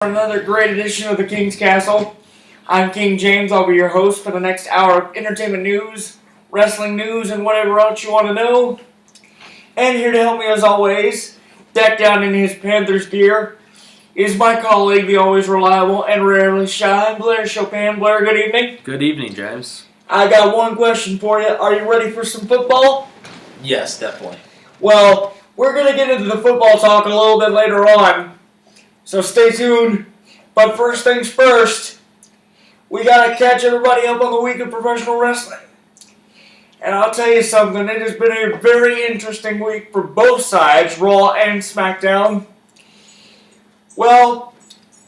Another great edition of the King's Castle. I'm King James. I'll be your host for the next hour of entertainment news, wrestling news, and whatever else you want to know. And here to help me as always, decked out in his Panthers gear, is my colleague, the always reliable and rarely shy, Blair Chopin. Blair, good evening. Good evening, James. I got one question for you. Are you ready for some football? Yes, definitely. Well, we're going to get into the football talk a little bit later on, so stay tuned. But first things first, we got to catch everybody up on the week of professional wrestling. And I'll tell you something, it has been a very interesting week for both sides, Raw and SmackDown. Well,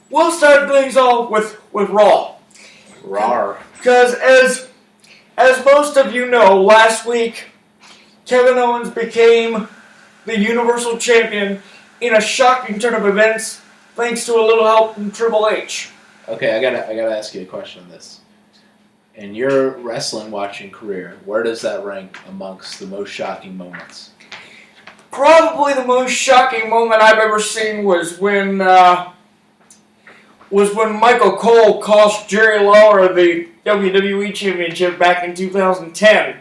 we'll start things off with Raw. Rawr. Because as most of you know, last week, Kevin Owens became the Universal Champion in a shocking turn of events, thanks to a little help from Triple H. Okay, I gotta ask you a question on this. In your wrestling watching career, where does that rank amongst the most shocking moments? Probably the most shocking moment I've ever seen was when Michael Cole cost Jerry Lawler the WWE Championship back in 2010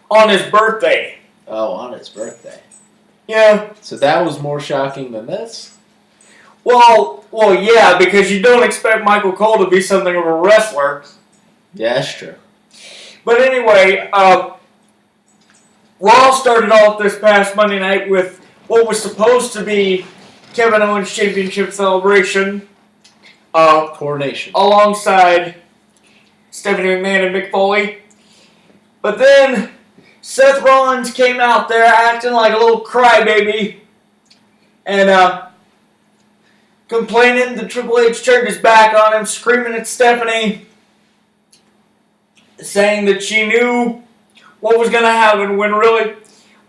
on his birthday. Oh, on his birthday. Yeah. So that was more shocking than this? Well, yeah, because you don't expect Michael Cole to be something of a wrestler. Yeah, that's true. But anyway, Raw started off this past Monday night with what was supposed to be Kevin Owens' championship celebration. Coronation. Alongside Stephanie McMahon and Mick Foley. But then Seth Rollins came out there acting like a little crybaby and complaining that Triple H turned his back on him, screaming at Stephanie, saying that she knew what was going to happen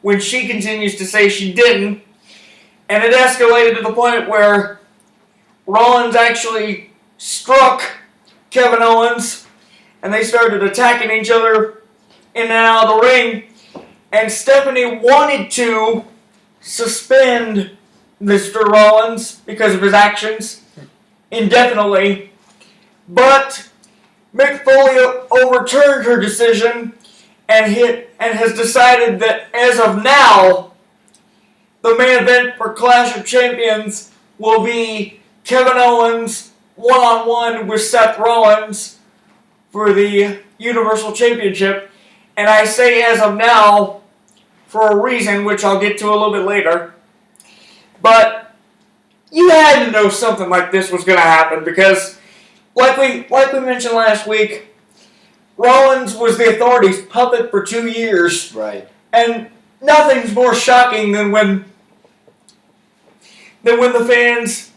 when she continues to say she didn't. And it escalated to the point where Rollins actually struck Kevin Owens and they started attacking each other in and out of the ring. And Stephanie wanted to suspend Mr. Rollins because of his actions indefinitely, but Mick Foley overturned her decision and has decided that as of now, the main event for Clash of Champions will be Kevin Owens one-on-one with Seth Rollins for the Universal Championship. And I say as of now for a reason, which I'll get to a little bit later. But you had to know something like this was going to happen because, like we mentioned last week, Rollins was the Authority's puppet for 2 years. Right. And nothing's more shocking than when the fans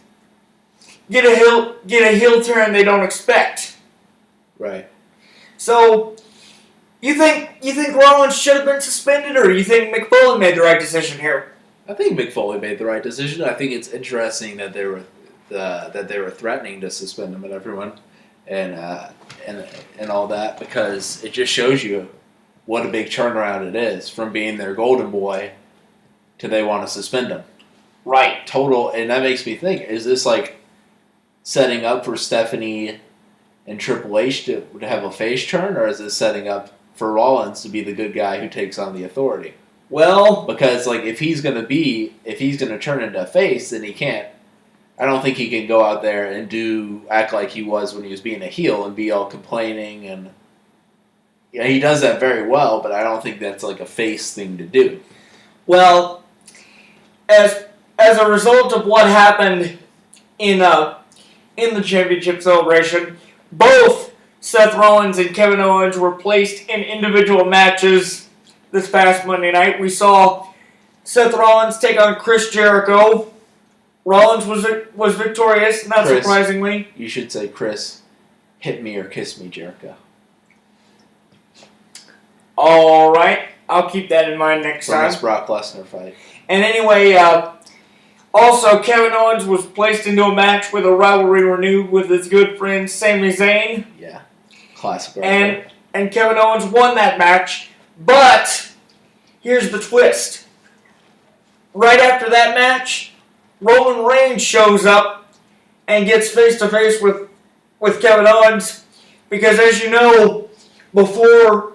get a heel turn they don't expect. Right. So, you think Rollins should have been suspended, or you think Mick Foley made the right decision here? I think Mick Foley made the right decision. I think it's interesting that they were threatening to suspend him and everyone, and all that, because it just shows you what a big turnaround it is from being their golden boy to they want to suspend him. Right. Total, and that makes me think: is this like setting up for Stephanie and Triple H to have a face turn, or is this setting up for Rollins to be the good guy who takes on the Authority? Well, because like if he's gonna turn into a face, then he can't. I don't think he can go out there and act like he was when he was being a heel and be all complaining, and he does that very well, but I don't think that's like a face thing to do. Well, as a result of what happened in the championship celebration, both Seth Rollins and Kevin Owens were placed in individual matches this past Monday night. We saw Seth Rollins take on Chris Jericho. Rollins was victorious, not Chris, surprisingly. You should say, Chris, hit me or kiss me, Jericho. All right, I'll keep that in mind next time. From this Brock Lesnar fight. And anyway, also Kevin Owens was placed into a match with a rivalry renewed with his good friend Sami Zayn. Yeah, classic. And Kevin Owens won that match, but here's the twist. Right after that match, Roman Reigns shows up and gets face to face with Kevin Owens, because as you know, before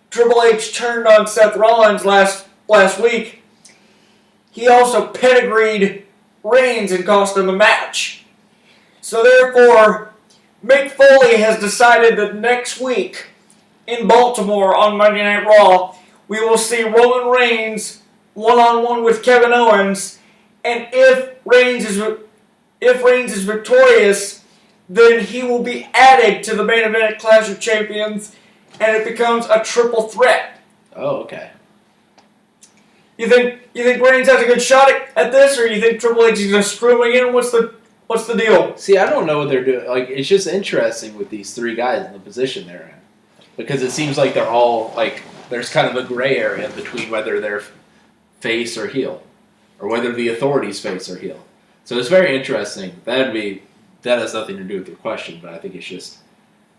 Triple H turned on Seth Rollins last week, he also pedigreed Reigns and cost him the match. So therefore, Mick Foley has decided that next week in Baltimore on Monday Night Raw, we will see Roman Reigns one-on-one with Kevin Owens, and if Reigns is victorious, then he will be added to the main event at Clash of Champions, and it becomes a triple threat. Oh, okay. You think Reigns has a good shot at this, or you think Triple H is going to screw him again? What's the deal? See, I don't know what they're doing. Like, it's just interesting with these three guys in the position they're in, because it seems like they're all like there's kind of a gray area between whether they're face or heel, or whether the Authority's face or heel. So it's very interesting. That has nothing to do with your question, but I think it's just.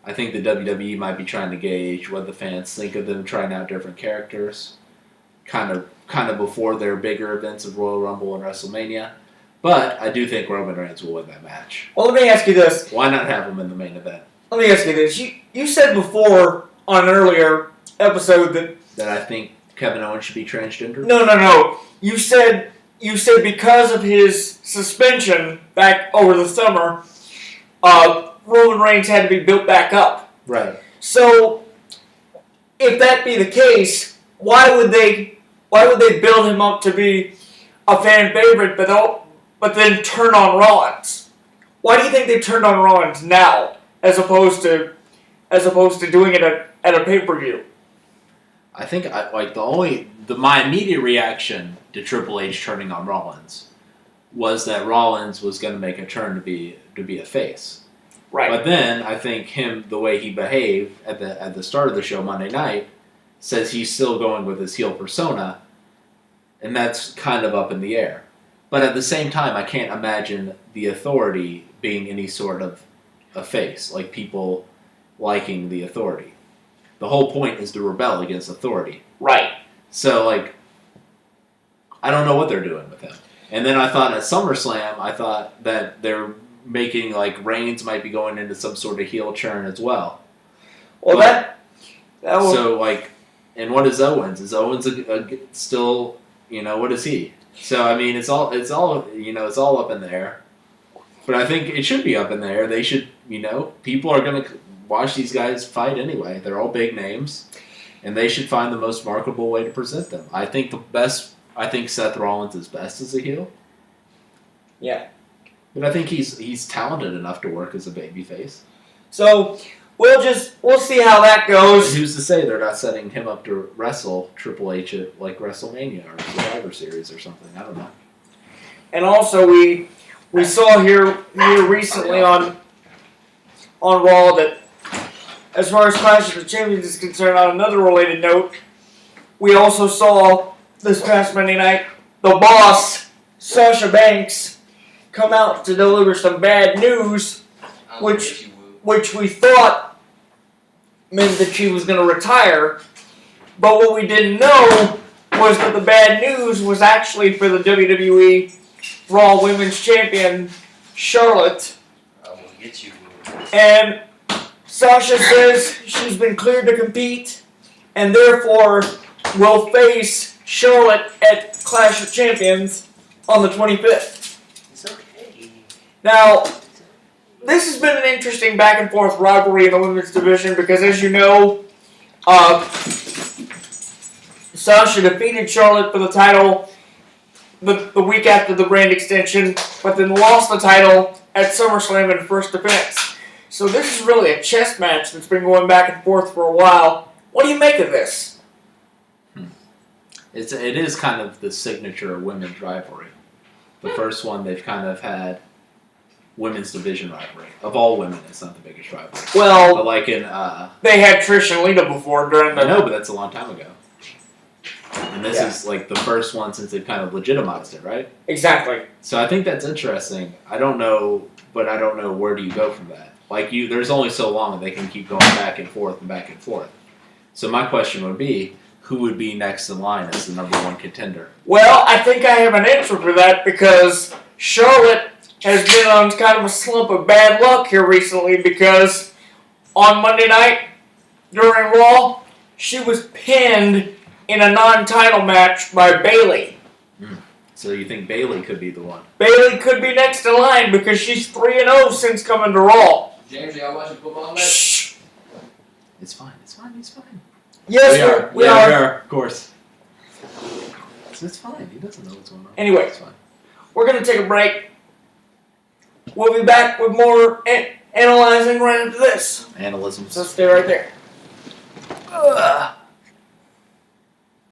I think the WWE might be trying to gauge what the fans think of them trying out different characters, kind of before their bigger events of Royal Rumble and WrestleMania. But I do think Roman Reigns will win that match. Well, let me ask you this. Why not have him in the main event? Let me ask you this. You said before on an earlier episode that I think Kevin Owens should be transgender? No. You said because of his suspension back over the summer, Roman Reigns had to be built back up. Right. So, if that be the case, why would they build him up to be a fan favorite, but then turn on Rollins? Why do you think they turned on Rollins now, as opposed to doing it at a pay-per-view? I think my immediate reaction to Triple H turning on Rollins was that Rollins was going to make a turn to be a face. Right. But then I think the way he behaved at the start of the show Monday night says he's still going with his heel persona, and that's kind of up in the air. But at the same time, I can't imagine the Authority being any sort of a face, like people liking the Authority. The whole point is to rebel against Authority. Right. So, I don't know what they're doing with him. And then I thought at SummerSlam, I thought that they're making, Reigns might be going into some sort of heel turn as well. Well, that was... So, and what is Owens? Is Owens still, what is he? So, I mean, it's all up in the air. But I think it should be up in the air. They should, people are going to watch these guys fight anyway. They're all big names. And they should find the most marketable way to present them. I think Seth Rollins is best as a heel. Yeah. But I think he's talented enough to work as a babyface. So we'll see how that goes. And who's to say they're not setting him up to wrestle Triple H at WrestleMania or Survivor Series or something? I don't know. And also we saw here recently on Raw that as far as Clash of the Champions is concerned, on another related note, we also saw this past Monday night the boss Sasha Banks come out to deliver some bad news, which we thought meant that she was going to retire. But what we didn't know was that the bad news was actually for the WWE Raw Women's Champion, Charlotte. I will get you. And Sasha says she's been cleared to compete, and therefore will face Charlotte at Clash of Champions on the 25th. It's okay. Now, this has been an interesting back and forth rivalry in the women's division because, as you know, Sasha defeated Charlotte for the title the week after the brand extension, but then lost the title at SummerSlam in first defense. So this is really a chess match that's been going back and forth for a while. What do you make of this? It is kind of the signature women's rivalry. The first one they've kind of had women's division rivalry. Of all women, it's not the biggest rivalry. Well, but they had Trish and Lita before during the... I know, but that's a long time ago. And this is the first one since they've kind of legitimized it, right? Exactly. So I think that's interesting. I don't know where do you go from that. There's only so long they can keep going back and forth and back and forth. So my question would be, who would be next in line as the number one contender? Well, I think I have an answer for that because Charlotte has been on kind of a slump of bad luck here recently because on Monday night during Raw, she was pinned in a non-title match by Bayley. So you think Bayley could be the one? Bayley could be next in line because she's 3-0 since coming to Raw. James, y'all watching football tonight? Shh. It's fine. It's fine. It's fine. Yes, we We are. are. Of course. It's fine. He doesn't know what's going on. Anyway. It's fine. We're going to take a break. We'll be back with more analyzing right after this. Analysms. So stay right there. Ugh.